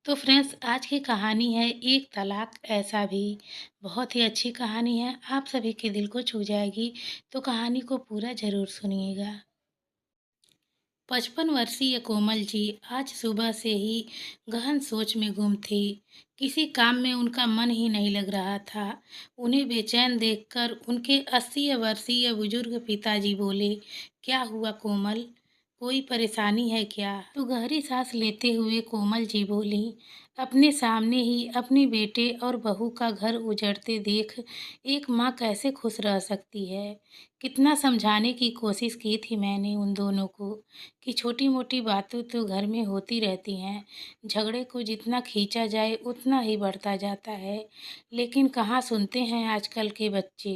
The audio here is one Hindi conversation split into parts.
तो फ्रेंड्स आज की कहानी है एक तलाक ऐसा भी। बहुत ही अच्छी कहानी है, आप सभी के दिल को छू जाएगी। तो कहानी को पूरा ज़रूर सुनिएगा। 55 वर्षीय कोमल जी आज सुबह से ही गहन सोच में गुम थी। किसी काम में उनका मन ही नहीं लग रहा था। उन्हें बेचैन देखकर उनके 80 वर्षीय बुजुर्ग पिताजी बोले, क्या हुआ कोमल, कोई परेशानी है क्या? तो गहरी सांस लेते हुए कोमल जी बोली, अपने सामने ही अपने बेटे और बहू का घर उजड़ते देख एक माँ कैसे खुश रह सकती है। कितना समझाने की कोशिश की थी मैंने उन दोनों को कि छोटी-मोटी बातें तो घर में होती रहती हैं, झगड़े को जितना खींचा जाए उतना ही बढ़ता जाता है, लेकिन कहाँ सुनते हैं आजकल के बच्चे।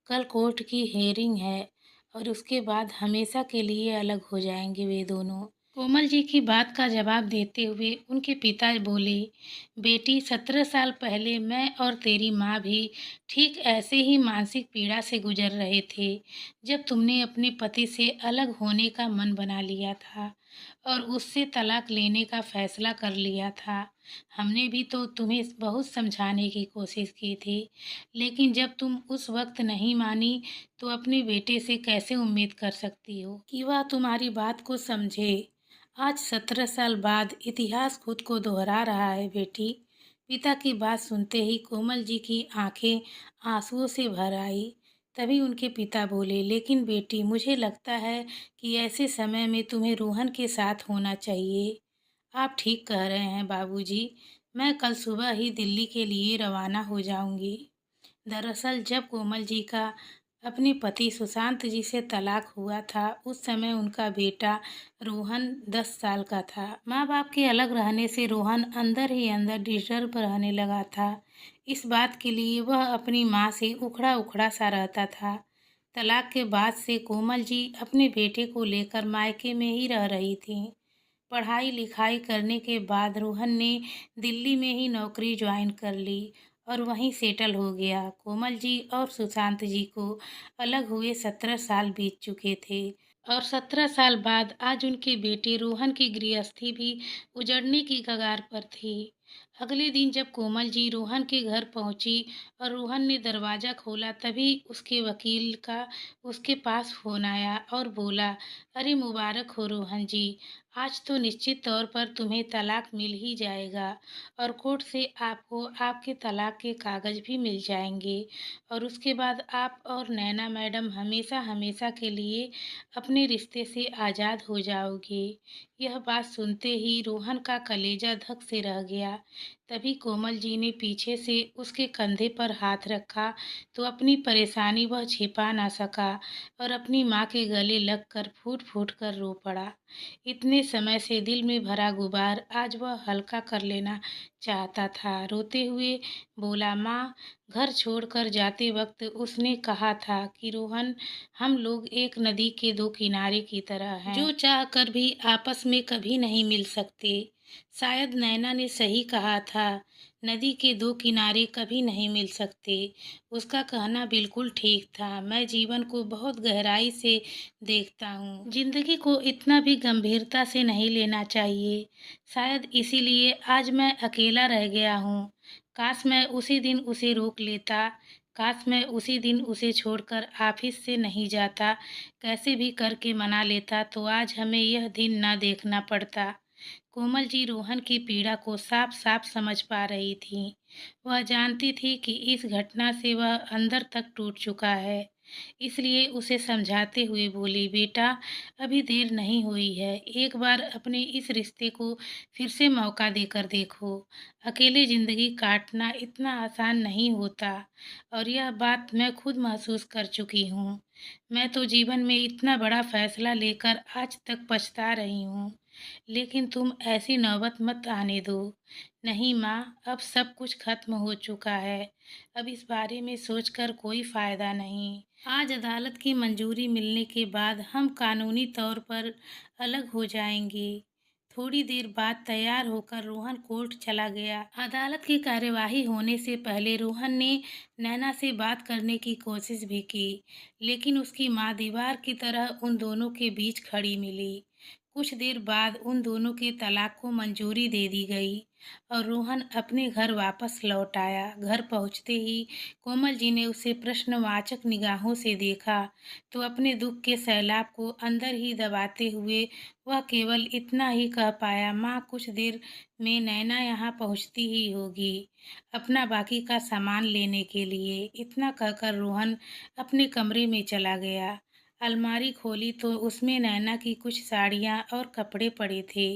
कल कोर्ट की हियरिंग है और उसके बाद हमेशा के लिए अलग हो जाएंगे वे दोनों। कोमल जी की बात का जवाब देते हुए उनके पिता बोले, बेटी 17 साल पहले मैं और तेरी माँ भी ठीक ऐसे ही मानसिक पीड़ा से गुजर रहे थे जब तुमने अपने पति से अलग होने का मन बना लिया था और उससे तलाक लेने का फैसला कर लिया था। हमने भी तो तुम्हें बहुत समझाने की कोशिश की थी, लेकिन जब तुम उस वक्त नहीं मानी तो अपने बेटे से कैसे उम्मीद कर सकती हो कि वह तुम्हारी बात को समझे। आज 17 साल बाद इतिहास खुद को दोहरा रहा है बेटी। पिता की बात सुनते ही कोमल जी की आंखें आंसुओं से भर आई। तभी उनके पिता बोले, लेकिन बेटी मुझे लगता है कि ऐसे समय में तुम्हें रोहन के साथ होना चाहिए। आप ठीक कह रहे हैं बाबूजी, मैं कल सुबह ही दिल्ली के लिए रवाना हो जाऊंगी। दरअसल जब कोमल जी का अपने पति सुशांत जी से तलाक हुआ था, उस समय उनका बेटा रोहन 10 साल का था। माँ बाप के अलग रहने से रोहन अंदर ही अंदर डिस्टर्ब रहने लगा था। इस बात के लिए वह अपनी माँ से उखड़ा उखड़ा सा रहता था। तलाक के बाद से कोमल जी अपने बेटे को लेकर मायके में ही रह रही थीं। पढ़ाई लिखाई करने के बाद रोहन ने दिल्ली में ही नौकरी ज्वाइन कर ली और वहीं सेटल हो गया। कोमल जी और सुशांत जी को अलग हुए 17 साल बीत चुके थे और 17 साल बाद आज उनके बेटे रोहन की गृहस्थी भी उजड़ने की कगार पर थी। अगले दिन जब कोमल जी रोहन के घर पहुंची और रोहन ने दरवाज़ा खोला, तभी उसके वकील का उसके पास फ़ोन आया और बोला, अरे मुबारक हो रोहन जी, आज तो निश्चित तौर पर तुम्हें तलाक मिल ही जाएगा और कोर्ट से आपको आपके तलाक के कागज़ भी मिल जाएंगे और उसके बाद आप और नैना मैडम हमेशा हमेशा के लिए अपने रिश्ते से आज़ाद हो जाओगे। यह बात सुनते ही रोहन का कलेजा धक से रह गया। तभी कोमल जी ने पीछे से उसके कंधे पर हाथ रखा तो अपनी परेशानी वह छिपा ना सका और अपनी माँ के गले लगकर फूट फूट कर रो पड़ा। इतने समय से दिल में भरा गुबार आज वह हल्का कर लेना चाहता था। रोते हुए बोला, माँ, घर छोड़कर जाते वक्त उसने कहा था कि रोहन, हम लोग एक नदी के दो किनारे की तरह हैं, जो चाह कर भी आपस में कभी नहीं मिल सकते। शायद नैना ने सही कहा था, नदी के दो किनारे कभी नहीं मिल सकते। उसका कहना बिल्कुल ठीक था। मैं जीवन को बहुत गहराई से देखता हूँ। जिंदगी को इतना भी गंभीरता से नहीं लेना चाहिए। शायद इसीलिए आज मैं अकेला रह गया हूँ। काश मैं उसी दिन उसे रोक लेता। काश मैं उसी दिन उसे छोड़कर ऑफिस से नहीं जाता। कैसे भी करके मना लेता तो आज हमें यह दिन ना देखना पड़ता। कोमल जी रोहन की पीड़ा को साफ साफ समझ पा रही थीं। वह जानती थी कि इस घटना से वह अंदर तक टूट चुका है। इसलिए उसे समझाते हुए बोली, बेटा, अभी देर नहीं हुई है। एक बार अपने इस रिश्ते को फिर से मौका देकर देखो। अकेले ज़िंदगी काटना इतना आसान नहीं होता और यह बात मैं खुद महसूस कर चुकी हूँ। मैं तो जीवन में इतना बड़ा फैसला लेकर आज तक पछता रही हूँ, लेकिन तुम ऐसी नौबत मत आने दो। नहीं माँ, अब सब कुछ खत्म हो चुका है। अब इस बारे में सोचकर कोई फ़ायदा नहीं। आज अदालत की मंजूरी मिलने के बाद हम कानूनी तौर पर अलग हो जाएंगे। थोड़ी देर बाद तैयार होकर रोहन कोर्ट चला गया। अदालत की कार्यवाही होने से पहले रोहन ने नैना से बात करने की कोशिश भी की, लेकिन उसकी माँ दीवार की तरह उन दोनों के बीच खड़ी मिली। कुछ देर बाद उन दोनों के तलाक को मंजूरी दे दी गई और रोहन अपने घर वापस लौट आया। घर पहुंचते ही कोमल जी ने उसे प्रश्नवाचक निगाहों से देखा तो अपने दुख के सैलाब को अंदर ही दबाते हुए वह केवल इतना ही कह पाया, माँ कुछ देर में नैना यहाँ पहुँचती ही होगी अपना बाकी का सामान लेने के लिए। इतना कहकर रोहन अपने कमरे में चला गया। अलमारी खोली तो उसमें नैना की कुछ साड़ियाँ और कपड़े पड़े थे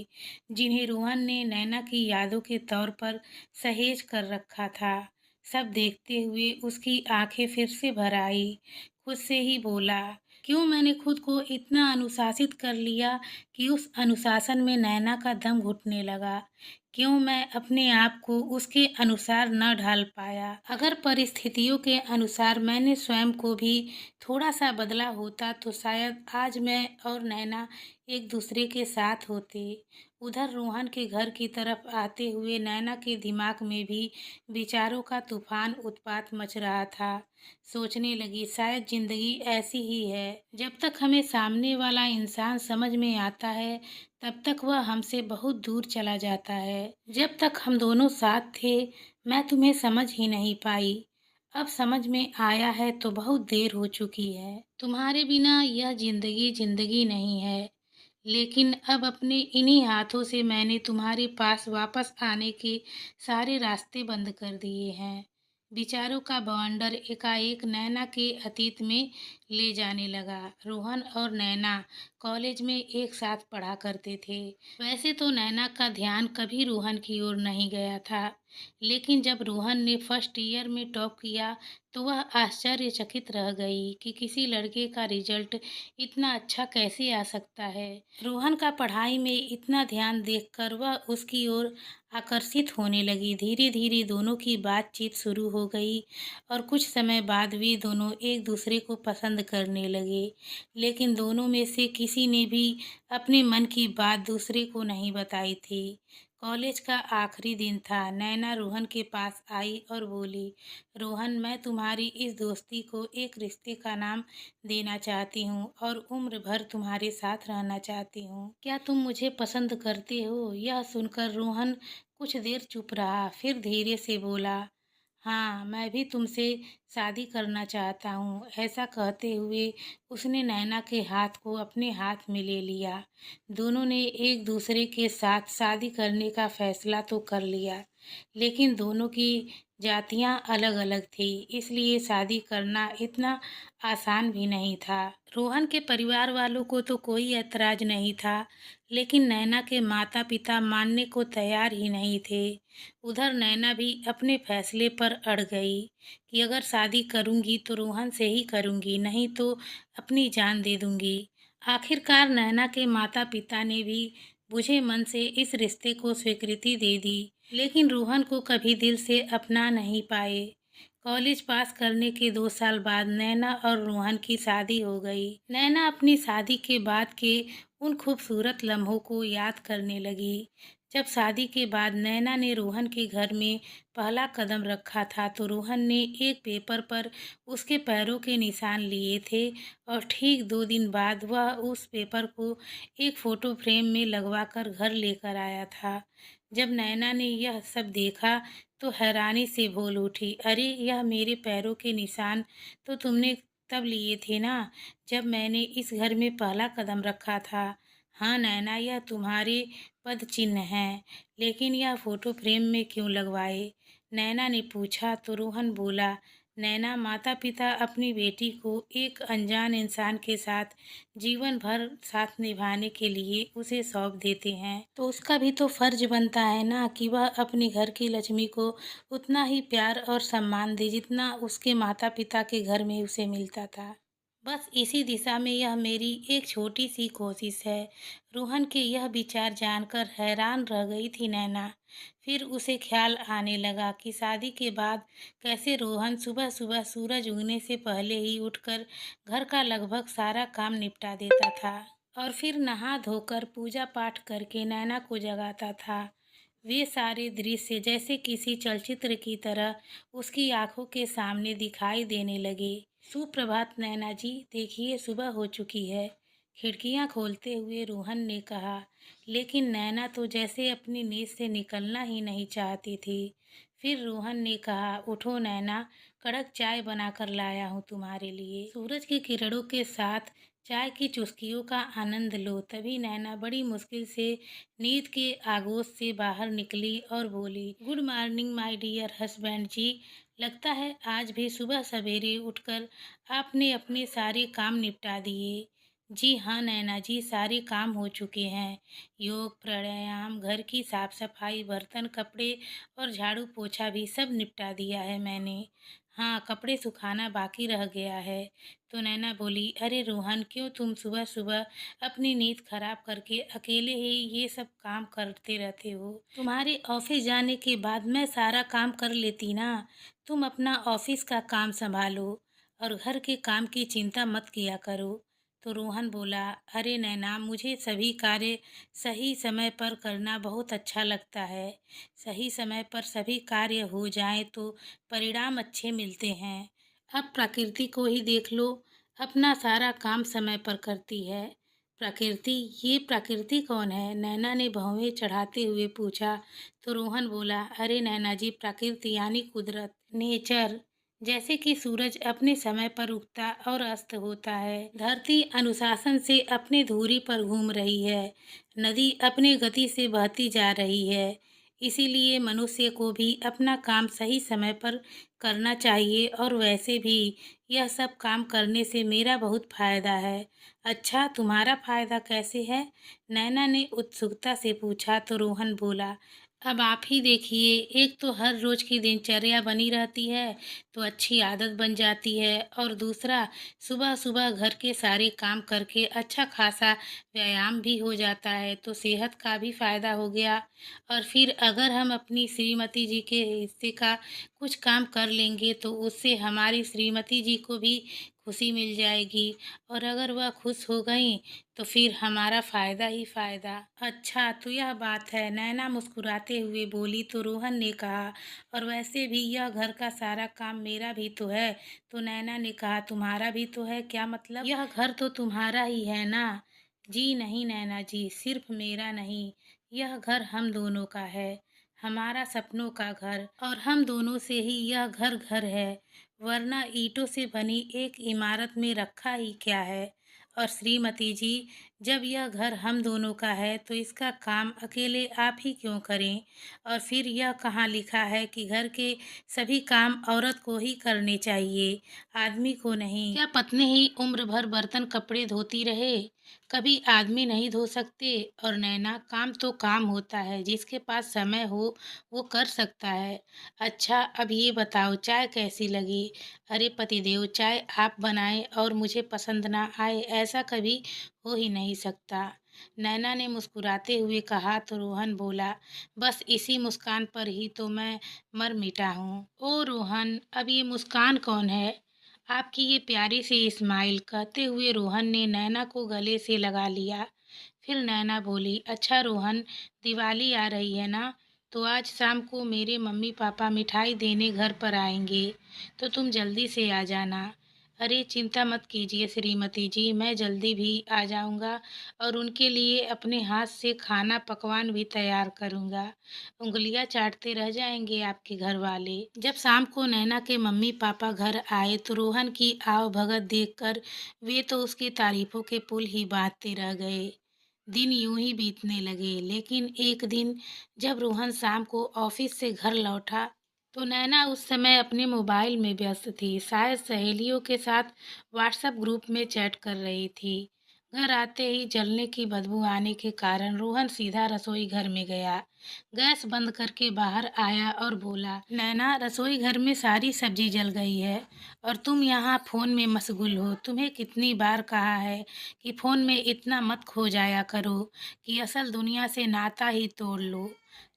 जिन्हें रोहन ने नैना की यादों के तौर पर सहेज कर रखा था। सब देखते हुए उसकी आंखें फिर से भर आई। खुद से ही बोला, क्यों मैंने खुद को इतना अनुशासित कर लिया कि उस अनुशासन में नैना का दम घुटने लगा। क्यों मैं अपने आप को उसके अनुसार न ढाल पाया। अगर परिस्थितियों के अनुसार मैंने स्वयं को भी थोड़ा सा बदला होता तो शायद आज मैं और नैना एक दूसरे के साथ होते। उधर रोहन के घर की तरफ आते हुए नैना के दिमाग में भी विचारों का तूफान उत्पात मच रहा था। सोचने लगी, शायद जिंदगी ऐसी ही है, जब तक हमें सामने वाला इंसान समझ में आता है तब तक वह हमसे बहुत दूर चला जाता है। जब तक हम दोनों साथ थे मैं तुम्हें समझ ही नहीं पाई, अब समझ में आया है तो बहुत देर हो चुकी है। तुम्हारे बिना यह जिंदगी जिंदगी नहीं है, लेकिन अब अपने इन्हीं हाथों से मैंने तुम्हारे पास वापस आने के सारे रास्ते बंद कर दिए हैं। विचारों का बवंडर एकाएक नैना के अतीत में ले जाने लगा। रोहन और नैना कॉलेज में एक साथ पढ़ा करते थे। वैसे तो नैना का ध्यान कभी रोहन की ओर नहीं गया था, लेकिन जब रोहन ने फर्स्ट ईयर में टॉप किया तो वह आश्चर्यचकित रह गई कि किसी लड़के का रिजल्ट इतना अच्छा कैसे आ सकता है। रोहन का पढ़ाई में इतना ध्यान देखकर वह उसकी ओर आकर्षित होने लगी। धीरे धीरे दोनों की बातचीत शुरू हो गई और कुछ समय बाद वे दोनों एक दूसरे को पसंद करने लगे, लेकिन दोनों में से किसी ने भी अपने मन की बात दूसरे को नहीं बताई थी। कॉलेज का आखिरी दिन था। नैना रोहन के पास आई और बोली, रोहन मैं तुम्हारी इस दोस्ती को एक रिश्ते का नाम देना चाहती हूँ और उम्र भर तुम्हारे साथ रहना चाहती हूँ। क्या तुम मुझे पसंद करते हो? यह सुनकर रोहन कुछ देर चुप रहा, फिर धीरे से बोला, हाँ मैं भी तुमसे शादी करना चाहता हूँ। ऐसा कहते हुए उसने नैना के हाथ को अपने हाथ में ले लिया। दोनों ने एक दूसरे के साथ शादी करने का फैसला तो कर लिया, लेकिन दोनों की जातियां अलग अलग थी, इसलिए शादी करना इतना आसान भी नहीं था। रोहन के परिवार वालों को तो कोई ऐतराज नहीं था, लेकिन नैना के माता पिता मानने को तैयार ही नहीं थे। उधर नैना भी अपने फैसले पर अड़ गई कि अगर शादी करूंगी तो रोहन से ही करूंगी, नहीं तो अपनी जान दे दूंगी। आखिरकार नैना के माता पिता ने भी बुझे मन से इस रिश्ते को स्वीकृति दे दी, लेकिन रोहन को कभी दिल से अपना नहीं पाए। कॉलेज पास करने के 2 साल बाद नैना और रोहन की शादी हो गई। नैना अपनी शादी के बाद के उन खूबसूरत लम्हों को याद करने लगी जब शादी के बाद नैना ने रोहन के घर में पहला कदम रखा था तो रोहन ने एक पेपर पर उसके पैरों के निशान लिए थे और ठीक 2 दिन बाद वह उस पेपर को एक फ़ोटो फ्रेम में लगवाकर घर लेकर आया था। जब नैना ने यह सब देखा तो हैरानी से बोल उठी, अरे यह मेरे पैरों के निशान तो तुमने तब लिए थे ना जब मैंने इस घर में पहला कदम रखा था। हाँ नैना, यह तुम्हारे पद चिन्ह हैं, लेकिन यह फोटो फ्रेम में क्यों लगवाए? नैना ने पूछा तो रोहन बोला, नैना माता पिता अपनी बेटी को एक अनजान इंसान के साथ जीवन भर साथ निभाने के लिए उसे सौंप देते हैं तो उसका भी तो फर्ज बनता है ना कि वह अपने घर की लक्ष्मी को उतना ही प्यार और सम्मान दे जितना उसके माता पिता के घर में उसे मिलता था। बस इसी दिशा में यह मेरी एक छोटी सी कोशिश है। रोहन के यह विचार जानकर हैरान रह गई थी नैना। फिर उसे ख्याल आने लगा कि शादी के बाद कैसे रोहन सुबह सुबह सूरज उगने से पहले ही उठकर घर का लगभग सारा काम निपटा देता था और फिर नहा धोकर पूजा पाठ करके नैना को जगाता था। वे सारे दृश्य जैसे किसी चलचित्र की तरह उसकी आंखों के सामने दिखाई देने लगे। सुप्रभात नैना जी, देखिए सुबह हो चुकी है। खिड़कियां खोलते हुए रोहन ने कहा। लेकिन नैना तो जैसे अपनी नींद से निकलना ही नहीं चाहती थी। फिर रोहन ने कहा, उठो नैना, कड़क चाय बनाकर लाया हूँ तुम्हारे लिए। सूरज की किरणों के साथ चाय की चुस्कियों का आनंद लो। तभी नैना बड़ी मुश्किल से नींद के आगोश से बाहर निकली और बोली, good morning my dear husband ji. लगता है आज भी सुबह सवेरे उठकर आपने अपने सारे काम निपटा दिए। जी हाँ नैना जी, सारे काम हो चुके हैं। योग, प्राणायाम, घर की साफ सफाई, बर्तन, कपड़े और झाड़ू पोछा भी सब निपटा दिया है मैंने। हाँ, कपड़े सुखाना बाकी रह गया है। तो नैना बोली, अरे रोहन, क्यों तुम सुबह सुबह अपनी नींद खराब करके अकेले ही ये सब काम करते रहते हो? तुम्हारे ऑफिस जाने के बाद मैं सारा काम कर लेती ना। तुम अपना ऑफिस का काम संभालो और घर के काम की चिंता मत किया करो। तो रोहन बोला, अरे नैना, मुझे सभी कार्य सही समय पर करना बहुत अच्छा लगता है। सही समय पर सभी कार्य हो जाएं तो परिणाम अच्छे मिलते हैं। अब प्रकृति को ही देख लो, अपना सारा काम समय पर करती है। प्रकृति? ये प्रकृति कौन है? नैना ने भौहें चढ़ाते हुए पूछा। तो रोहन बोला, अरे नैना जी, प्रकृति यानी कुदरत, नेचर। जैसे कि सूरज अपने समय पर उगता और अस्त होता है, धरती अनुशासन से अपने धुरी पर घूम रही है, नदी अपनी गति से बहती जा रही है। इसीलिए मनुष्य को भी अपना काम सही समय पर करना चाहिए। और वैसे भी यह सब काम करने से मेरा बहुत फायदा है। अच्छा, तुम्हारा फायदा कैसे है? नैना ने उत्सुकता से पूछा। तो रोहन बोला, अब आप ही देखिए, एक तो हर रोज की दिनचर्या बनी रहती है तो अच्छी आदत बन जाती है, और दूसरा सुबह सुबह घर के सारे काम करके अच्छा खासा व्यायाम भी हो जाता है तो सेहत का भी फायदा हो गया। और फिर अगर हम अपनी श्रीमती जी के हिस्से का कुछ काम कर लेंगे तो उससे हमारी श्रीमती जी को भी खुशी मिल जाएगी, और अगर वह खुश हो गई तो फिर हमारा फायदा ही फायदा। अच्छा, तो यह बात है, नैना मुस्कुराते हुए बोली। तो रोहन ने कहा, और वैसे भी यह घर का सारा काम मेरा भी तो है। तो नैना ने कहा, तुम्हारा भी तो है? क्या मतलब? यह घर तो तुम्हारा ही है ना? जी नहीं नैना जी, सिर्फ मेरा नहीं, यह घर हम दोनों का है, हमारा सपनों का घर। और हम दोनों से ही यह घर घर है, वरना ईंटों से बनी एक इमारत में रखा ही क्या है। और श्रीमती जी, जब यह घर हम दोनों का है तो इसका काम अकेले आप ही क्यों करें? और फिर यह कहाँ लिखा है कि घर के सभी काम औरत को ही करने चाहिए, आदमी को नहीं? क्या पत्नी ही उम्र भर बर्तन कपड़े धोती रहे? कभी आदमी नहीं धो सकते? और नैना, काम तो काम होता है, जिसके पास समय हो वो कर सकता है। अच्छा, अब ये बताओ, चाय कैसी लगी? अरे पतिदेव, चाय आप बनाएं और मुझे पसंद ना आए, ऐसा कभी हो ही नहीं सकता। नैना ने मुस्कुराते हुए कहा। तो रोहन बोला, बस इसी मुस्कान पर ही तो मैं मर मिटा हूँ। ओ रोहन, अब ये मुस्कान कौन है? आपकी ये प्यारी सी स्माइल, कहते हुए रोहन ने नैना को गले से लगा लिया। फिर नैना बोली, अच्छा रोहन, दिवाली आ रही है ना, तो आज शाम को मेरे मम्मी पापा मिठाई देने घर पर आएंगे, तो तुम जल्दी से आ जाना। अरे चिंता मत कीजिए श्रीमती जी, मैं जल्दी भी आ जाऊंगा और उनके लिए अपने हाथ से खाना पकवान भी तैयार करूंगा। उंगलियां चाटते रह जाएंगे आपके घर वाले। जब शाम को नैना के मम्मी पापा घर आए तो रोहन की आव भगत देखकर वे तो उसकी तारीफों के पुल ही बांधते रह गए। दिन यूं ही बीतने लगे। लेकिन एक दिन जब रोहन शाम को ऑफिस से घर लौटा तो नैना उस समय अपने मोबाइल में व्यस्त थी, शायद सहेलियों के साथ व्हाट्सएप ग्रुप में चैट कर रही थी। घर आते ही जलने की बदबू आने के कारण रोहन सीधा रसोई घर में गया। गैस बंद करके बाहर आया और बोला, नैना, रसोई घर में सारी सब्जी जल गई है और तुम यहाँ फोन में मशगूल हो। तुम्हें कितनी बार कहा है कि फोन में इतना मत खो जाया करो, कि असल दुनिया से नाता ही तोड़ लो।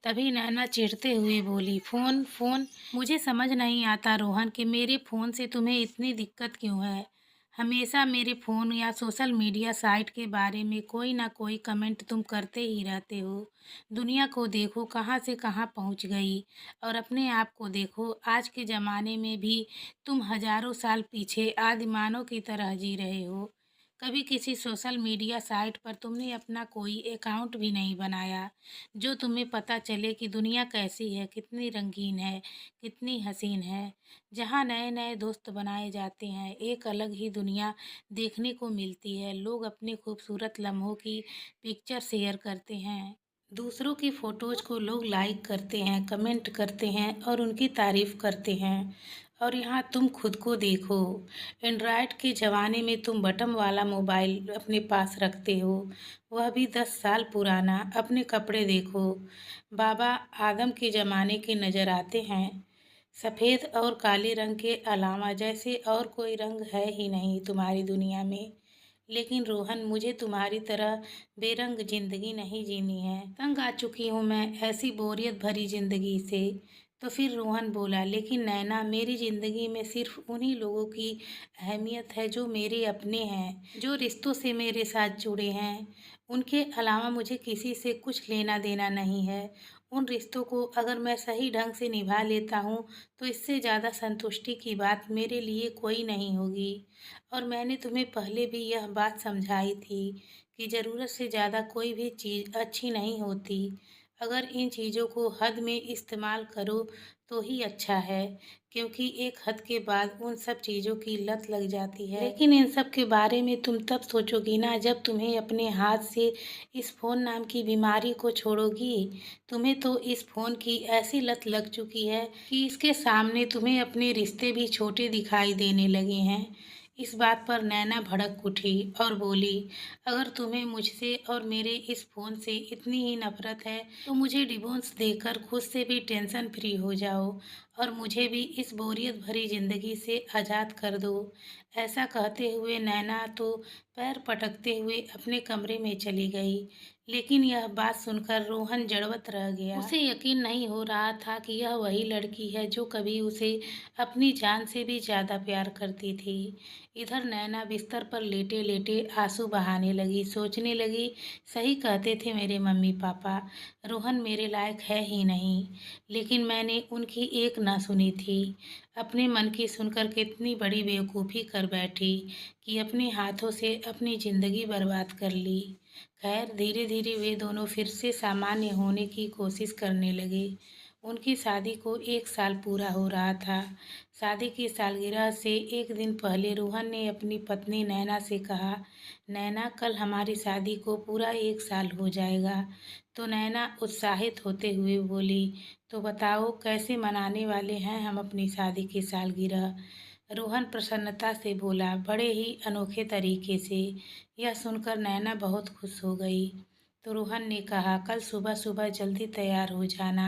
तभी नैना चिढ़ते हुए बोली, फोन फोन, मुझे समझ नहीं आता रोहन कि मेरे फ़ोन से तुम्हें इतनी दिक्कत क्यों है। हमेशा मेरे फ़ोन या सोशल मीडिया साइट के बारे में कोई ना कोई कमेंट तुम करते ही रहते हो। दुनिया को देखो कहाँ से कहाँ पहुँच गई, और अपने आप को देखो, आज के ज़माने में भी तुम हजारों साल पीछे आदिमानव की तरह जी रहे हो। कभी किसी सोशल मीडिया साइट पर तुमने अपना कोई अकाउंट भी नहीं बनाया, जो तुम्हें पता चले कि दुनिया कैसी है, कितनी रंगीन है, कितनी हसीन है। जहाँ नए नए दोस्त बनाए जाते हैं, एक अलग ही दुनिया देखने को मिलती है। लोग अपने खूबसूरत लम्हों की पिक्चर शेयर करते हैं, दूसरों की फ़ोटोज़ को लोग लाइक करते हैं, कमेंट करते हैं और उनकी तारीफ़ करते हैं। और यहाँ तुम खुद को देखो, एंड्रॉयड के ज़माने में तुम बटन वाला मोबाइल अपने पास रखते हो, वह भी 10 साल पुराना। अपने कपड़े देखो, बाबा आदम के ज़माने के नज़र आते हैं, सफ़ेद और काले रंग के अलावा जैसे और कोई रंग है ही नहीं तुम्हारी दुनिया में। लेकिन रोहन, मुझे तुम्हारी तरह बेरंग जिंदगी नहीं जीनी है। तंग आ चुकी हूँ मैं ऐसी बोरियत भरी जिंदगी से। तो फिर रोहन बोला, लेकिन नैना, मेरी जिंदगी में सिर्फ उन्हीं लोगों की अहमियत है जो मेरे अपने हैं, जो रिश्तों से मेरे साथ जुड़े हैं। उनके अलावा मुझे किसी से कुछ लेना देना नहीं है। उन रिश्तों को अगर मैं सही ढंग से निभा लेता हूँ तो इससे ज़्यादा संतुष्टि की बात मेरे लिए कोई नहीं होगी। और मैंने तुम्हें पहले भी यह बात समझाई थी कि ज़रूरत से ज़्यादा कोई भी चीज़ अच्छी नहीं होती। अगर इन चीज़ों को हद में इस्तेमाल करो तो ही अच्छा है, क्योंकि एक हद के बाद उन सब चीज़ों की लत लग जाती है। लेकिन इन सब के बारे में तुम तब सोचोगी ना जब तुम्हें अपने हाथ से इस फ़ोन नाम की बीमारी को छोड़ोगी। तुम्हें तो इस फ़ोन की ऐसी लत लग चुकी है कि इसके सामने तुम्हें अपने रिश्ते भी छोटे दिखाई देने लगे हैं। इस बात पर नैना भड़क उठी और बोली, अगर तुम्हें मुझसे और मेरे इस फ़ोन से इतनी ही नफ़रत है तो मुझे डिवोर्स देकर खुद से भी टेंशन फ्री हो जाओ और मुझे भी इस बोरियत भरी ज़िंदगी से आज़ाद कर दो। ऐसा कहते हुए नैना तो पैर पटकते हुए अपने कमरे में चली गई। लेकिन यह बात सुनकर रोहन जड़वत रह गया। उसे यकीन नहीं हो रहा था कि यह वही लड़की है जो कभी उसे अपनी जान से भी ज़्यादा प्यार करती थी। इधर नैना बिस्तर पर लेटे लेटे आंसू बहाने लगी, सोचने लगी, सही कहते थे मेरे मम्मी पापा, रोहन मेरे लायक है ही नहीं। लेकिन मैंने उनकी एक ना सुनी थी। अपने मन की सुनकर कितनी बड़ी बेवकूफ़ी कर बैठी कि अपने हाथों से अपनी ज़िंदगी बर्बाद कर ली। खैर, धीरे धीरे वे दोनों फिर से सामान्य होने की कोशिश करने लगे। उनकी शादी को 1 साल पूरा हो रहा था। शादी की सालगिरह से एक दिन पहले रोहन ने अपनी पत्नी नैना से कहा, नैना, कल हमारी शादी को पूरा 1 साल हो जाएगा। तो नैना उत्साहित होते हुए बोली, तो बताओ कैसे मनाने वाले हैं हम अपनी शादी की सालगिरह। रोहन प्रसन्नता से बोला, बड़े ही अनोखे तरीके से। यह सुनकर नैना बहुत खुश हो गई। तो रोहन ने कहा, कल सुबह सुबह जल्दी तैयार हो जाना।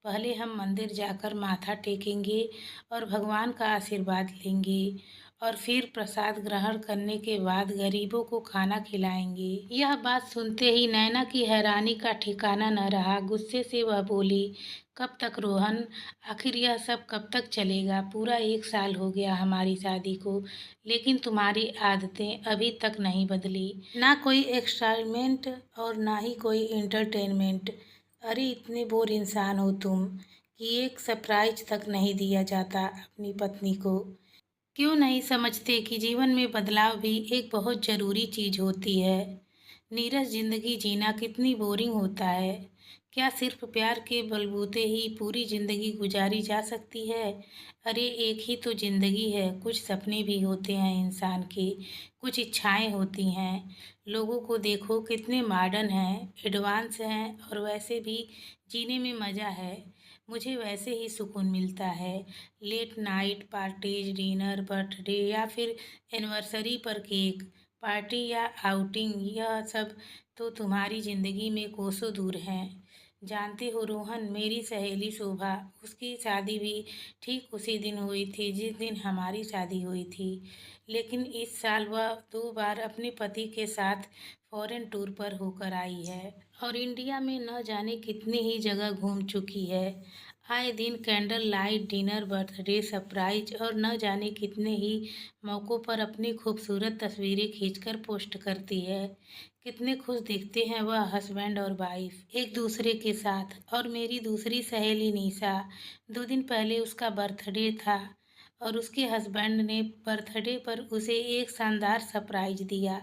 पहले हम मंदिर जाकर माथा टेकेंगे और भगवान का आशीर्वाद लेंगे और फिर प्रसाद ग्रहण करने के बाद गरीबों को खाना खिलाएंगे। यह बात सुनते ही नैना की हैरानी का ठिकाना न रहा। गुस्से से वह बोली, कब तक रोहन? आखिर यह सब कब तक चलेगा? पूरा 1 साल हो गया हमारी शादी को, लेकिन तुम्हारी आदतें अभी तक नहीं बदली। ना कोई एक्साइटमेंट और ना ही कोई एंटरटेनमेंट। अरे इतने बोर इंसान हो तुम कि एक सरप्राइज तक नहीं दिया जाता अपनी पत्नी को। क्यों नहीं समझते कि जीवन में बदलाव भी एक बहुत ज़रूरी चीज़ होती है। नीरस जिंदगी जीना कितनी बोरिंग होता है। क्या सिर्फ प्यार के बलबूते ही पूरी जिंदगी गुजारी जा सकती है? अरे एक ही तो जिंदगी है, कुछ सपने भी होते हैं इंसान के, कुछ इच्छाएं होती हैं। लोगों को देखो कितने मॉडर्न हैं, एडवांस हैं और वैसे भी जीने में मज़ा है। मुझे वैसे ही सुकून मिलता है। Late night parties, dinner, birthday या फिर एनिवर्सरी पर केक पार्टी या आउटिंग, यह सब तो तुम्हारी ज़िंदगी में कोसों दूर हैं। जानते हो रोहन, मेरी सहेली शोभा, उसकी शादी भी ठीक उसी दिन हुई थी जिस दिन हमारी शादी हुई थी। लेकिन इस साल वह 2 बार अपने पति के साथ फॉरेन टूर पर होकर आई है और इंडिया में न जाने कितनी ही जगह घूम चुकी है। आए दिन candle light dinner, birthday surprise और न जाने कितने ही मौक़ों पर अपनी खूबसूरत तस्वीरें खींचकर पोस्ट करती है। कितने खुश दिखते हैं वह हस्बैंड और वाइफ एक दूसरे के साथ। और मेरी दूसरी सहेली निशा, 2 दिन पहले उसका बर्थडे था और उसके हस्बैंड ने बर्थडे पर उसे एक शानदार सरप्राइज दिया।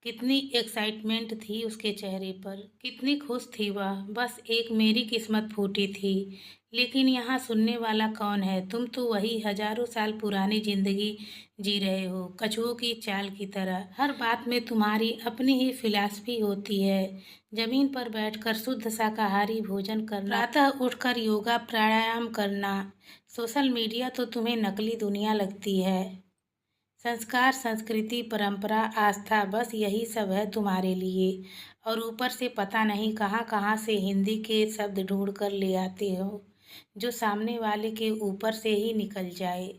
कितनी एक्साइटमेंट थी उसके चेहरे पर, कितनी खुश थी वह। बस एक मेरी किस्मत फूटी थी। लेकिन यहाँ सुनने वाला कौन है? तुम तो वही हजारों साल पुरानी जिंदगी जी रहे हो, कछुओं की चाल की तरह। हर बात में तुम्हारी अपनी ही फिलॉसफी होती है। जमीन पर बैठकर शुद्ध शाकाहारी भोजन करना, प्रातः उठकर योगा प्राणायाम करना। सोशल मीडिया तो तुम्हें नकली दुनिया लगती है। संस्कार, संस्कृति, परंपरा, आस्था, बस यही सब है तुम्हारे लिए। और ऊपर से पता नहीं कहाँ कहाँ से हिंदी के शब्द ढूंढ कर ले आते हो, जो सामने वाले के ऊपर से ही निकल जाए।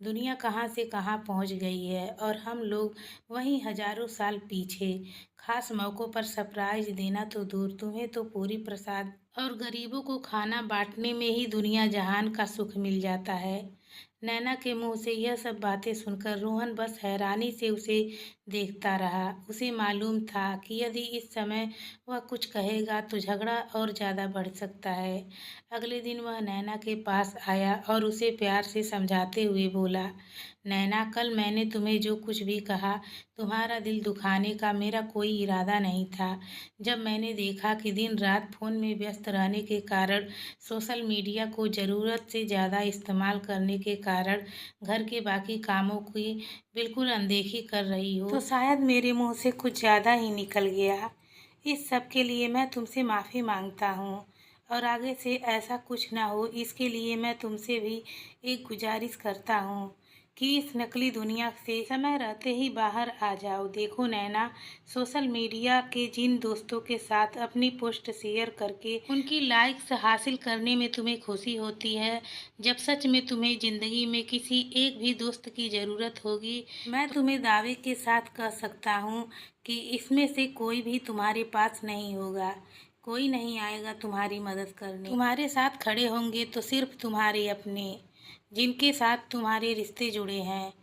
दुनिया कहाँ से कहाँ पहुँच गई है और हम लोग वहीं हजारों साल पीछे। खास मौक़ों पर सरप्राइज देना तो दूर, तुम्हें तो पूरी प्रसाद और गरीबों को खाना बांटने में ही दुनिया जहान का सुख मिल जाता है। नैना के मुंह से यह सब बातें सुनकर रोहन बस हैरानी से उसे देखता रहा। उसे मालूम था कि यदि इस समय वह कुछ कहेगा तो झगड़ा और ज़्यादा बढ़ सकता है। अगले दिन वह नैना के पास आया और उसे प्यार से समझाते हुए बोला, नैना, कल मैंने तुम्हें जो कुछ भी कहा, तुम्हारा दिल दुखाने का मेरा कोई इरादा नहीं था। जब मैंने देखा कि दिन रात फ़ोन में व्यस्त रहने के कारण, सोशल मीडिया को ज़रूरत से ज़्यादा इस्तेमाल करने के कारण घर के बाकी कामों की बिल्कुल अनदेखी कर रही हो, तो शायद मेरे मुंह से कुछ ज़्यादा ही निकल गया। इस सब के लिए मैं तुमसे माफ़ी मांगता हूँ और आगे से ऐसा कुछ ना हो, इसके लिए मैं तुमसे भी एक गुजारिश करता हूँ कि इस नकली दुनिया से समय रहते ही बाहर आ जाओ। देखो नैना, सोशल मीडिया के जिन दोस्तों के साथ अपनी पोस्ट शेयर करके उनकी लाइक्स हासिल करने में तुम्हें खुशी होती है, जब सच में तुम्हें ज़िंदगी में किसी एक भी दोस्त की ज़रूरत होगी, मैं तुम्हें दावे के साथ कह सकता हूँ कि इसमें से कोई भी तुम्हारे पास नहीं होगा। कोई नहीं आएगा तुम्हारी मदद करने। तुम्हारे साथ खड़े होंगे तो सिर्फ तुम्हारे अपने, जिनके साथ तुम्हारे रिश्ते जुड़े हैं,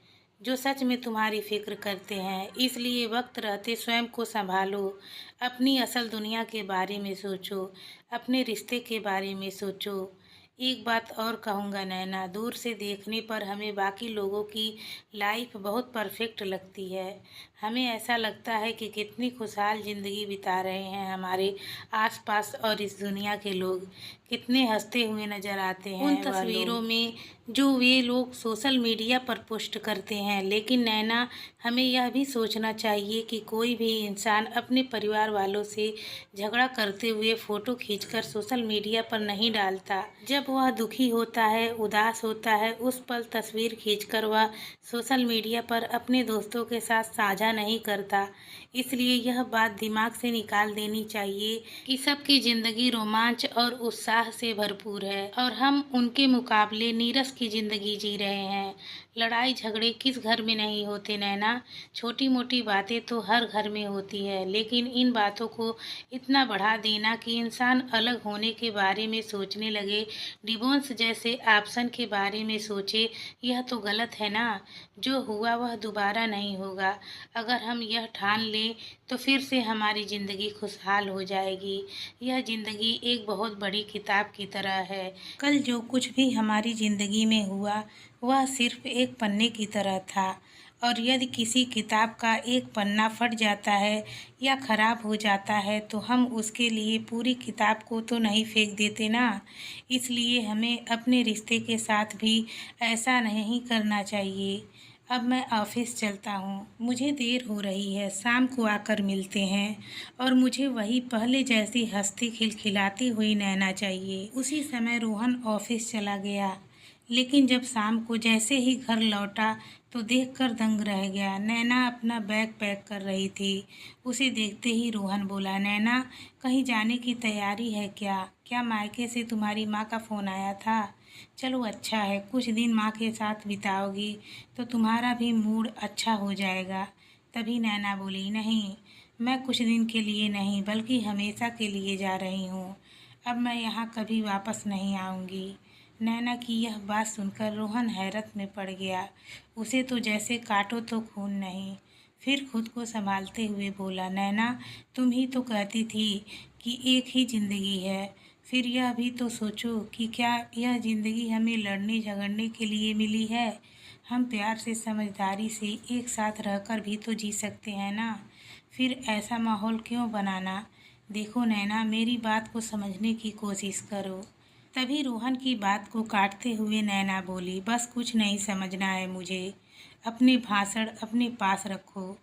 जो सच में तुम्हारी फिक्र करते हैं। इसलिए वक्त रहते स्वयं को संभालो, अपनी असल दुनिया के बारे में सोचो, अपने रिश्ते के बारे में सोचो। एक बात और कहूँगा नैना, दूर से देखने पर हमें बाकी लोगों की लाइफ बहुत परफेक्ट लगती है। हमें ऐसा लगता है कि कितनी खुशहाल ज़िंदगी बिता रहे हैं हमारे आसपास, और इस दुनिया के लोग कितने हंसते हुए नज़र आते हैं उन तस्वीरों में जो वे लोग सोशल मीडिया पर पोस्ट करते हैं। लेकिन नैना, हमें यह भी सोचना चाहिए कि कोई भी इंसान अपने परिवार वालों से झगड़ा करते हुए फ़ोटो खींचकर सोशल मीडिया पर नहीं डालता। जब वह दुखी होता है, उदास होता है, उस पल तस्वीर खींचकर वह सोशल मीडिया पर अपने दोस्तों के साथ साझा नहीं करता। इसलिए यह बात दिमाग से निकाल देनी चाहिए कि सबकी ज़िंदगी रोमांच और उत्साह से भरपूर है और हम उनके मुकाबले नीरस की ज़िंदगी जी रहे हैं। लड़ाई झगड़े किस घर में नहीं होते नैना? छोटी मोटी बातें तो हर घर में होती है, लेकिन इन बातों को इतना बढ़ा देना कि इंसान अलग होने के बारे में सोचने लगे, डिवोर्स जैसे ऑप्शन के बारे में सोचे, यह तो गलत है ना। जो हुआ वह दोबारा नहीं होगा। अगर हम यह ठान लें तो फिर से हमारी ज़िंदगी खुशहाल हो जाएगी। यह ज़िंदगी एक बहुत बड़ी किताब की तरह है। कल जो कुछ भी हमारी ज़िंदगी में हुआ वह सिर्फ एक पन्ने की तरह था, और यदि किसी किताब का एक पन्ना फट जाता है या ख़राब हो जाता है तो हम उसके लिए पूरी किताब को तो नहीं फेंक देते ना। इसलिए हमें अपने रिश्ते के साथ भी ऐसा नहीं करना चाहिए। अब मैं ऑफिस चलता हूँ, मुझे देर हो रही है, शाम को आकर मिलते हैं। और मुझे वही पहले जैसी हंसती खिलखिलाती हुई नैना चाहिए। उसी समय रोहन ऑफिस चला गया, लेकिन जब शाम को जैसे ही घर लौटा तो देखकर दंग रह गया। नैना अपना बैग पैक कर रही थी। उसे देखते ही रोहन बोला, नैना, कहीं जाने की तैयारी है क्या? क्या मायके से तुम्हारी माँ का फ़ोन आया था? चलो अच्छा है, कुछ दिन माँ के साथ बिताओगी तो तुम्हारा भी मूड अच्छा हो जाएगा। तभी नैना बोली, नहीं, मैं कुछ दिन के लिए नहीं बल्कि हमेशा के लिए जा रही हूँ। अब मैं यहाँ कभी वापस नहीं आऊँगी। नैना की यह बात सुनकर रोहन हैरत में पड़ गया। उसे तो जैसे काटो तो खून नहीं। फिर खुद को संभालते हुए बोला, नैना, तुम ही तो कहती थी कि एक ही ज़िंदगी है। फिर यह भी तो सोचो कि क्या यह ज़िंदगी हमें लड़ने झगड़ने के लिए मिली है? हम प्यार से समझदारी से एक साथ रहकर भी तो जी सकते हैं ना। फिर ऐसा माहौल क्यों बनाना। देखो नैना, मेरी बात को समझने की कोशिश करो। तभी रोहन की बात को काटते हुए नैना बोली, बस कुछ नहीं समझना है मुझे। अपने भाषण अपने पास रखो।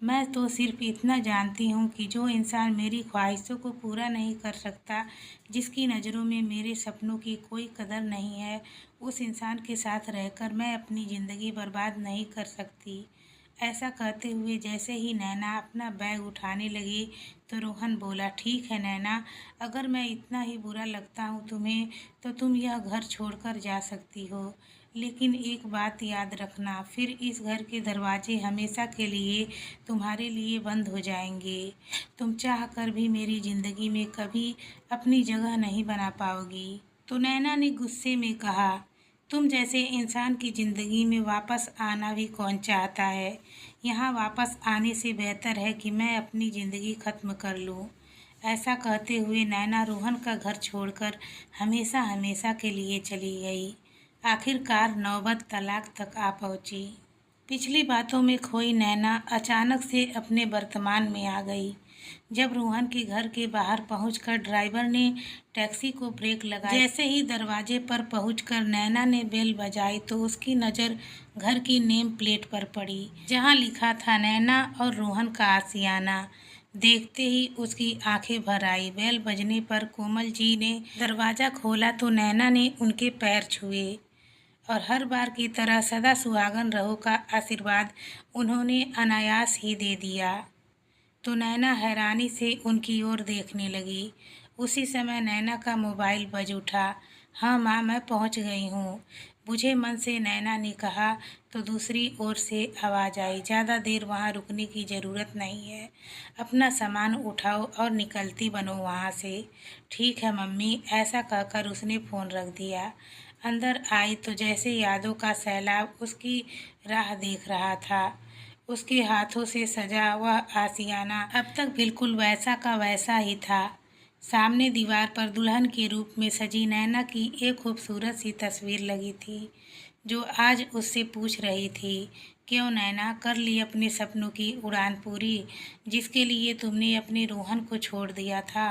मैं तो सिर्फ इतना जानती हूँ कि जो इंसान मेरी ख्वाहिशों को पूरा नहीं कर सकता, जिसकी नज़रों में मेरे सपनों की कोई कदर नहीं है, उस इंसान के साथ रहकर मैं अपनी ज़िंदगी बर्बाद नहीं कर सकती। ऐसा कहते हुए जैसे ही नैना अपना बैग उठाने लगी तो रोहन बोला, ठीक है नैना, अगर मैं इतना ही बुरा लगता हूँ तुम्हें तो तुम यह घर छोड़कर जा सकती हो। लेकिन एक बात याद रखना, फिर इस घर के दरवाजे हमेशा के लिए तुम्हारे लिए बंद हो जाएंगे। तुम चाह कर भी मेरी ज़िंदगी में कभी अपनी जगह नहीं बना पाओगी। तो नैना ने गुस्से में कहा, तुम जैसे इंसान की ज़िंदगी में वापस आना भी कौन चाहता है। यहाँ वापस आने से बेहतर है कि मैं अपनी ज़िंदगी ख़त्म कर लूँ। ऐसा कहते हुए नैना रोहन का घर छोड़कर हमेशा हमेशा के लिए चली गई। आखिरकार नौबत तलाक तक आ पहुँची। पिछली बातों में खोई नैना अचानक से अपने वर्तमान में आ गई। जब रोहन के घर के बाहर पहुंचकर ड्राइवर ने टैक्सी को ब्रेक लगाया, जैसे ही दरवाजे पर पहुंचकर नैना ने बेल बजाई तो उसकी नज़र घर की नेम प्लेट पर पड़ी, जहां लिखा था नैना और रोहन का आशियाना। देखते ही उसकी आंखें भर आई। बेल बजने पर कोमल जी ने दरवाज़ा खोला तो नैना ने उनके पैर छुए और हर बार की तरह सदा सुहागन रहो का आशीर्वाद उन्होंने अनायास ही दे दिया। तो नैना हैरानी से उनकी ओर देखने लगी। उसी समय नैना का मोबाइल बज उठा। हाँ माँ, मैं पहुँच गई हूँ, बुझे मन से नैना ने कहा तो दूसरी ओर से आवाज़ आई, ज़्यादा देर वहाँ रुकने की ज़रूरत नहीं है, अपना सामान उठाओ और निकलती बनो वहाँ से। ठीक है मम्मी, ऐसा कहकर उसने फ़ोन रख दिया। अंदर आई तो जैसे यादों का सैलाब उसकी राह देख रहा था। उसके हाथों से सजा वह आशियाना अब तक बिल्कुल वैसा का वैसा ही था। सामने दीवार पर दुल्हन के रूप में सजी नैना की एक खूबसूरत सी तस्वीर लगी थी, जो आज उससे पूछ रही थी, क्यों नैना, कर ली अपने सपनों की उड़ान पूरी, जिसके लिए तुमने अपने रोहन को छोड़ दिया था।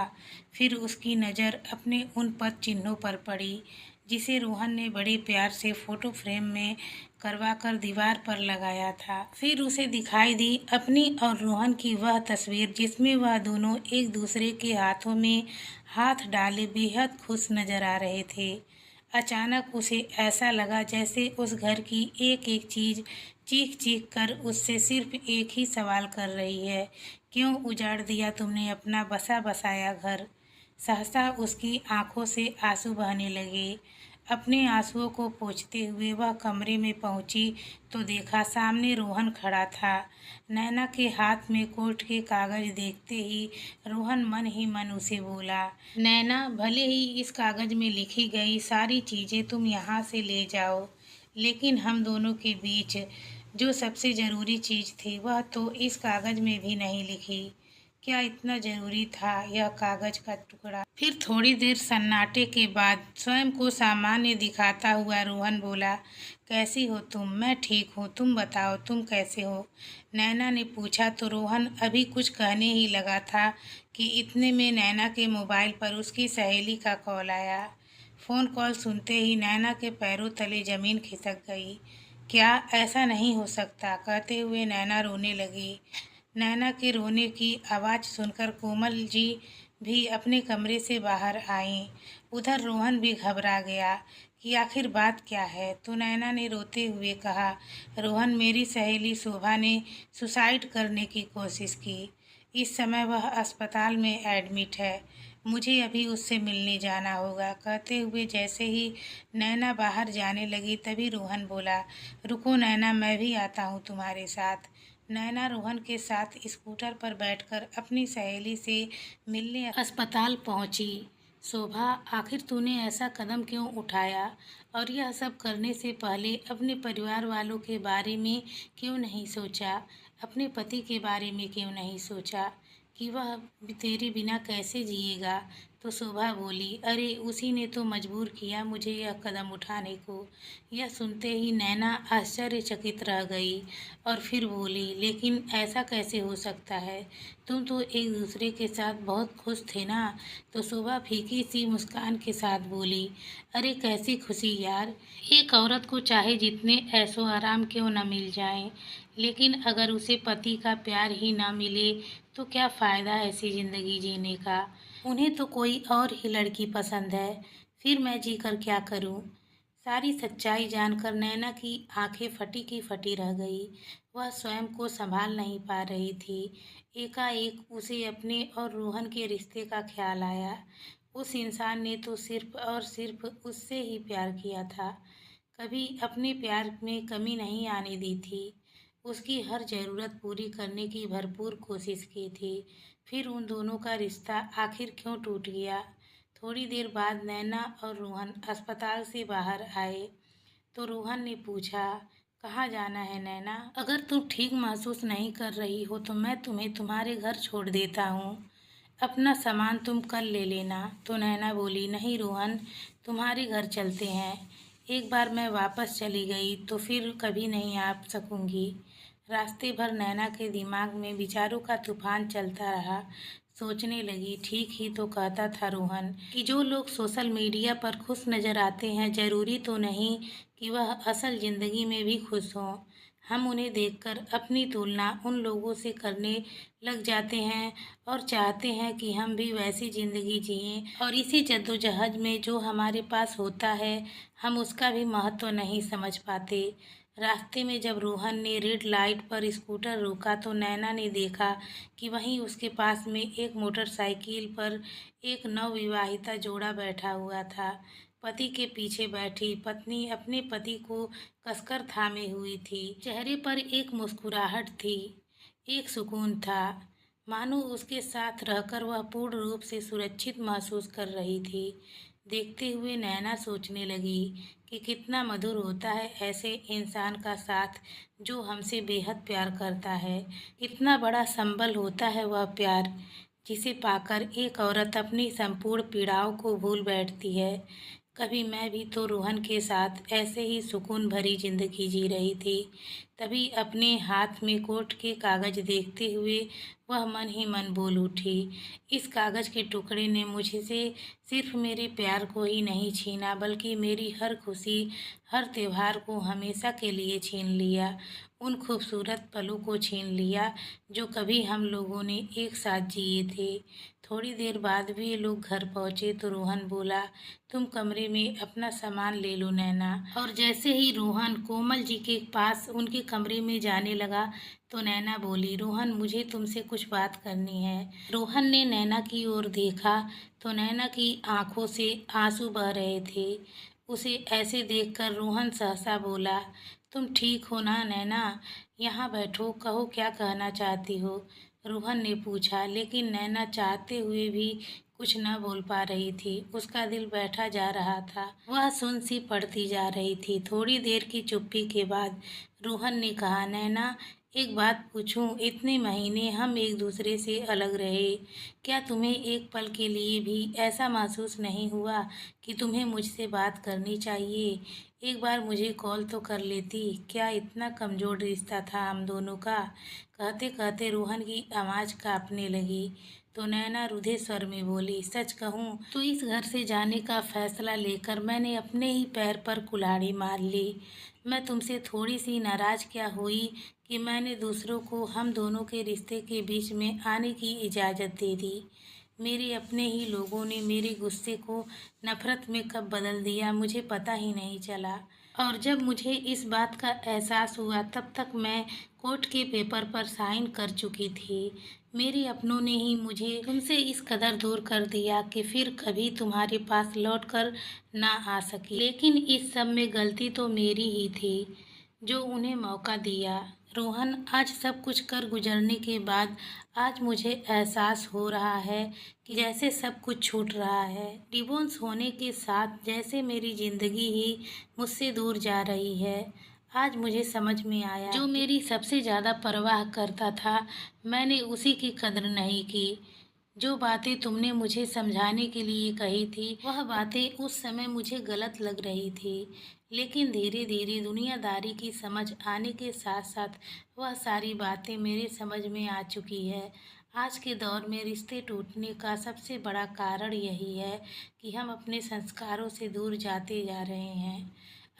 फिर उसकी नज़र अपने उन पद चिन्हों पर पड़ी जिसे रोहन ने बड़े प्यार से फोटो फ्रेम में करवा कर दीवार पर लगाया था। फिर उसे दिखाई दी अपनी और रोहन की वह तस्वीर जिसमें वह दोनों एक दूसरे के हाथों में हाथ डाले बेहद खुश नजर आ रहे थे। अचानक उसे ऐसा लगा जैसे उस घर की एक एक चीज चीख चीख कर उससे सिर्फ एक ही सवाल कर रही है, क्यों उजाड़ दिया तुमने अपना बसा बसाया घर। सहसा उसकी आंखों से आंसू बहने लगे। अपने आंसुओं को पोंछते हुए वह कमरे में पहुंची तो देखा सामने रोहन खड़ा था। नैना के हाथ में कोर्ट के कागज देखते ही रोहन मन ही मन उसे बोला, नैना, भले ही इस कागज में लिखी गई सारी चीज़ें तुम यहाँ से ले जाओ, लेकिन हम दोनों के बीच जो सबसे ज़रूरी चीज़ थी वह तो इस कागज में भी नहीं लिखी। क्या इतना ज़रूरी था यह कागज का टुकड़ा। फिर थोड़ी देर सन्नाटे के बाद स्वयं को सामान्य दिखाता हुआ रोहन बोला, कैसी हो तुम। मैं ठीक हूँ, तुम बताओ तुम कैसे हो, नैना ने पूछा। तो रोहन अभी कुछ कहने ही लगा था कि इतने में नैना के मोबाइल पर उसकी सहेली का कॉल आया। फ़ोन कॉल सुनते ही नैना के पैरों तले ज़मीन खिसक गई। क्या ऐसा नहीं हो सकता, कहते हुए नैना रोने लगी। नैना के रोने की आवाज़ सुनकर कोमल जी भी अपने कमरे से बाहर आईं। उधर रोहन भी घबरा गया कि आखिर बात क्या है। तो नैना ने रोते हुए कहा, रोहन, मेरी सहेली शोभा ने सुसाइड करने की कोशिश की। इस समय वह अस्पताल में एडमिट है, मुझे अभी उससे मिलने जाना होगा। कहते हुए जैसे ही नैना बाहर जाने लगी तभी रोहन बोला, रुको नैना, मैं भी आता हूँ तुम्हारे साथ। नैना रोहन के साथ स्कूटर पर बैठकर अपनी सहेली से मिलने अस्पताल पहुंची। शोभा, आखिर तूने ऐसा कदम क्यों उठाया और यह सब करने से पहले अपने परिवार वालों के बारे में क्यों नहीं सोचा, अपने पति के बारे में क्यों नहीं सोचा। कि वह तेरे बिना कैसे जिएगा। तो शोभा बोली, अरे उसी ने तो मजबूर किया मुझे यह कदम उठाने को। यह सुनते ही नैना आश्चर्यचकित रह गई और फिर बोली, लेकिन ऐसा कैसे हो सकता है? तुम तो एक दूसरे के साथ बहुत खुश थे ना। तो शोभा फीकी सी मुस्कान के साथ बोली, अरे कैसी खुशी यार। एक औरत को चाहे जितने ऐशो आराम क्यों न मिल जाए, लेकिन अगर उसे पति का प्यार ही ना मिले तो क्या फ़ायदा ऐसी ज़िंदगी जीने का। उन्हें तो कोई और ही लड़की पसंद है, फिर मैं जी कर क्या करूं। सारी सच्चाई जानकर नैना की आंखें फटी की फटी रह गई। वह स्वयं को संभाल नहीं पा रही थी। एकाएक उसे अपने और रोहन के रिश्ते का ख्याल आया। उस इंसान ने तो सिर्फ और सिर्फ उससे ही प्यार किया था, कभी अपने प्यार में कमी नहीं आने दी थी। उसकी हर ज़रूरत पूरी करने की भरपूर कोशिश की थी। फिर उन दोनों का रिश्ता आखिर क्यों टूट गया? थोड़ी देर बाद नैना और रोहन अस्पताल से बाहर आए तो रोहन ने पूछा, कहाँ जाना है नैना? अगर तुम ठीक महसूस नहीं कर रही हो तो मैं तुम्हें तुम्हारे घर छोड़ देता हूँ। अपना सामान तुम कल ले लेना। तो नैना बोली, नहीं रोहन, तुम्हारे घर चलते हैं। एक बार मैं वापस चली गई तो फिर कभी नहीं आ सकूंगी। रास्ते भर नैना के दिमाग में विचारों का तूफान चलता रहा। सोचने लगी, ठीक ही तो कहता था रोहन कि जो लोग सोशल मीडिया पर खुश नजर आते हैं जरूरी तो नहीं कि वह असल जिंदगी में भी खुश हों। हम उन्हें देखकर अपनी तुलना उन लोगों से करने लग जाते हैं और चाहते हैं कि हम भी वैसी ज़िंदगी जिएं, और इसी जद्दोजहद में जो हमारे पास होता है हम उसका भी महत्व नहीं समझ पाते। रास्ते में जब रोहन ने रेड लाइट पर स्कूटर रोका तो नैना ने देखा कि वहीं उसके पास में एक मोटरसाइकिल पर एक नवविवाहिता जोड़ा बैठा हुआ था। पति के पीछे बैठी पत्नी अपने पति को कसकर थामे हुई थी। चेहरे पर एक मुस्कुराहट थी, एक सुकून था, मानो उसके साथ रहकर वह पूर्ण रूप से सुरक्षित महसूस कर रही थी। देखते हुए नैना सोचने लगी कि कितना मधुर होता है ऐसे इंसान का साथ जो हमसे बेहद प्यार करता है। कितना बड़ा संबल होता है वह प्यार जिसे पाकर एक औरत अपनी संपूर्ण पीड़ाओं को भूल बैठती है। कभी मैं भी तो रोहन के साथ ऐसे ही सुकून भरी जिंदगी जी रही थी। तभी अपने हाथ में कोर्ट के कागज देखते हुए वह मन ही मन बोल उठी, इस कागज के टुकड़े ने मुझसे सिर्फ मेरे प्यार को ही नहीं छीना बल्कि मेरी हर खुशी, हर त्योहार को हमेशा के लिए छीन लिया। उन खूबसूरत पलों को छीन लिया जो कभी हम लोगों ने एक साथ जिए थे। थोड़ी देर बाद वे लोग घर पहुंचे तो रोहन बोला, तुम कमरे में अपना सामान ले लो नैना। और जैसे ही रोहन कोमल जी के पास उनके कमरे में जाने लगा तो नैना बोली, रोहन मुझे तुमसे कुछ बात करनी है। रोहन ने नैना की ओर देखा तो नैना की आंखों से आंसू बह रहे थे। उसे ऐसे देखकर रोहन सहसा बोला, तुम ठीक हो ना नैना? यहाँ बैठो, कहो क्या कहना चाहती हो? रोहन ने पूछा, लेकिन नैना चाहते हुए भी कुछ न बोल पा रही थी। उसका दिल बैठा जा रहा था, वह सुन सी पड़ती जा रही थी। थोड़ी देर की चुप्पी के बाद रोहन ने कहा, नैना एक बात पूछूं, इतने महीने हम एक दूसरे से अलग रहे, क्या तुम्हें एक पल के लिए भी ऐसा महसूस नहीं हुआ कि तुम्हें मुझसे बात करनी चाहिए? एक बार मुझे कॉल तो कर लेती, क्या इतना कमजोर रिश्ता था हम दोनों का? कहते कहते रोहन की आवाज़ कांपने लगी तो नैना रुधे स्वर में बोली, सच कहूँ तो इस घर से जाने का फैसला लेकर मैंने अपने ही पैर पर कुल्हाड़ी मार ली। मैं तुमसे थोड़ी सी नाराज क्या हुई कि मैंने दूसरों को हम दोनों के रिश्ते के बीच में आने की इजाज़त दे दी। मेरे अपने ही लोगों ने मेरे गुस्से को नफरत में कब बदल दिया मुझे पता ही नहीं चला। और जब मुझे इस बात का एहसास हुआ तब तक मैं कोर्ट के पेपर पर साइन कर चुकी थी। मेरे अपनों ने ही मुझे तुमसे इस कदर दूर कर दिया कि फिर कभी तुम्हारे पास लौट कर ना आ सकी। लेकिन इस सब में गलती तो मेरी ही थी जो उन्हें मौका दिया। रोहन, आज सब कुछ कर गुजरने के बाद आज मुझे एहसास हो रहा है कि जैसे सब कुछ छूट रहा है। डिवोर्स होने के साथ जैसे मेरी ज़िंदगी ही मुझसे दूर जा रही है। आज मुझे समझ में आया जो मेरी सबसे ज़्यादा परवाह करता था, मैंने उसी की कदर नहीं की। जो बातें तुमने मुझे समझाने के लिए कही थी, वह बातें उस समय मुझे गलत लग रही थी, लेकिन धीरे धीरे दुनियादारी की समझ आने के साथ साथ वह सारी बातें मेरे समझ में आ चुकी है। आज के दौर में रिश्ते टूटने का सबसे बड़ा कारण यही है कि हम अपने संस्कारों से दूर जाते जा रहे हैं,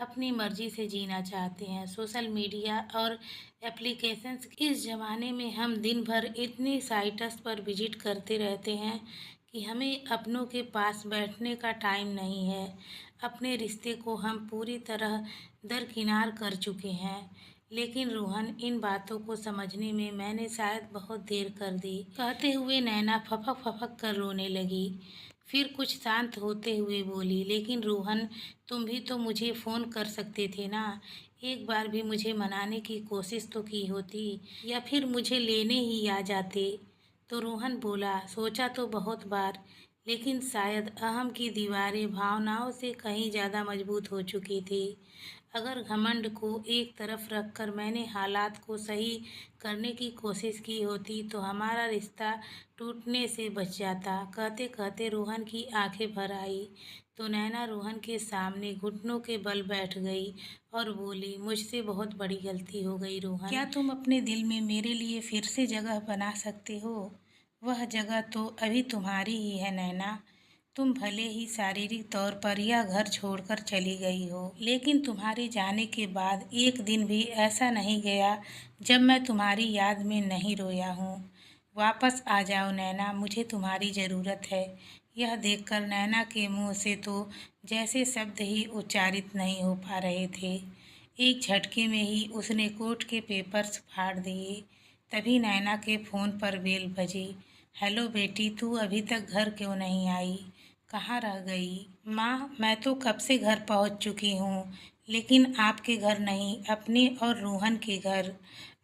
अपनी मर्जी से जीना चाहते हैं। सोशल मीडिया और एप्लीकेशंस इस ज़माने में हम दिन भर इतने साइट्स पर विजिट करते रहते हैं कि हमें अपनों के पास बैठने का टाइम नहीं है। अपने रिश्ते को हम पूरी तरह दरकिनार कर चुके हैं। लेकिन रोहन, इन बातों को समझने में मैंने शायद बहुत देर कर दी। कहते हुए नैना फपक फपक कर रोने लगी। फिर कुछ शांत होते हुए बोली, लेकिन रोहन, तुम भी तो मुझे फ़ोन कर सकते थे ना। एक बार भी मुझे मनाने की कोशिश तो की होती, या फिर मुझे लेने ही आ जाते। तो रोहन बोला, सोचा तो बहुत बार, लेकिन शायद अहम की दीवारें भावनाओं से कहीं ज़्यादा मजबूत हो चुकी थी। अगर घमंड को एक तरफ रखकर मैंने हालात को सही करने की कोशिश की होती तो हमारा रिश्ता टूटने से बच जाता। कहते कहते रोहन की आंखें भर आई तो नैना रोहन के सामने घुटनों के बल बैठ गई और बोली, मुझसे बहुत बड़ी गलती हो गई रोहन। क्या तुम अपने दिल में मेरे लिए फिर से जगह बना सकते हो? वह जगह तो अभी तुम्हारी ही है नैना। तुम भले ही शारीरिक तौर पर यह घर छोड़कर चली गई हो, लेकिन तुम्हारे जाने के बाद एक दिन भी ऐसा नहीं गया जब मैं तुम्हारी याद में नहीं रोया हूँ। वापस आ जाओ नैना, मुझे तुम्हारी ज़रूरत है। यह देखकर नैना के मुंह से तो जैसे शब्द ही उच्चारित नहीं हो पा रहे थे। एक झटके में ही उसने कोर्ट के पेपर्स फाड़ दिए। तभी नैना के फ़ोन पर बेल बजी। हेलो बेटी, तू अभी तक घर क्यों नहीं आई? कहाँ रह गई? माँ, मैं तो कब से घर पहुँच चुकी हूँ, लेकिन आपके घर नहीं, अपने और रोहन के घर।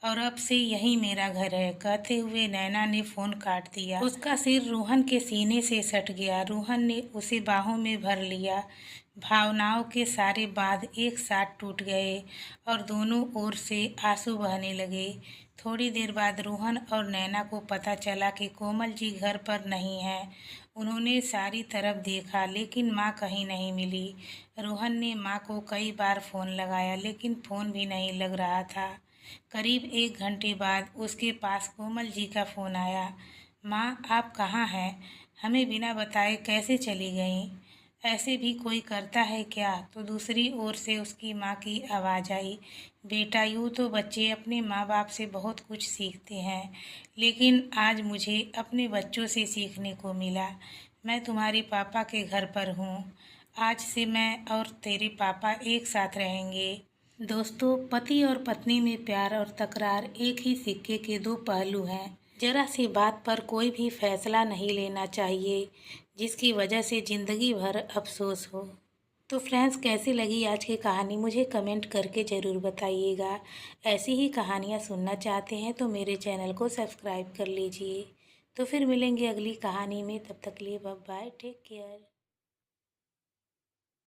और अब से यही मेरा घर है। कहते हुए नैना ने फ़ोन काट दिया। उसका सिर रोहन के सीने से सट गया। रोहन ने उसे बाहों में भर लिया। भावनाओं के सारे बांध एक साथ टूट गए और दोनों ओर से आंसू बहने लगे। थोड़ी देर बाद रोहन और नैना को पता चला कि कोमल जी घर पर नहीं है। उन्होंने सारी तरफ देखा, लेकिन माँ कहीं नहीं मिली। रोहन ने माँ को कई बार फ़ोन लगाया, लेकिन फ़ोन भी नहीं लग रहा था। करीब 1 घंटे बाद उसके पास कोमल जी का फ़ोन आया। माँ, आप कहाँ हैं? हमें बिना बताए कैसे चली गईं? ऐसे भी कोई करता है क्या? तो दूसरी ओर से उसकी माँ की आवाज़ आई, बेटा, यूँ तो बच्चे अपने माँ बाप से बहुत कुछ सीखते हैं, लेकिन आज मुझे अपने बच्चों से सीखने को मिला। मैं तुम्हारे पापा के घर पर हूँ। आज से मैं और तेरे पापा एक साथ रहेंगे। दोस्तों, पति और पत्नी में प्यार और तकरार एक ही सिक्के के दो पहलू हैं। जरा सी बात पर कोई भी फैसला नहीं लेना चाहिए जिसकी वजह से ज़िंदगी भर अफसोस हो। तो फ्रेंड्स, कैसी लगी आज की कहानी मुझे कमेंट करके ज़रूर बताइएगा। ऐसी ही कहानियाँ सुनना चाहते हैं तो मेरे चैनल को सब्सक्राइब कर लीजिए। तो फिर मिलेंगे अगली कहानी में, तब तक लिए बाय बाय, टेक केयर।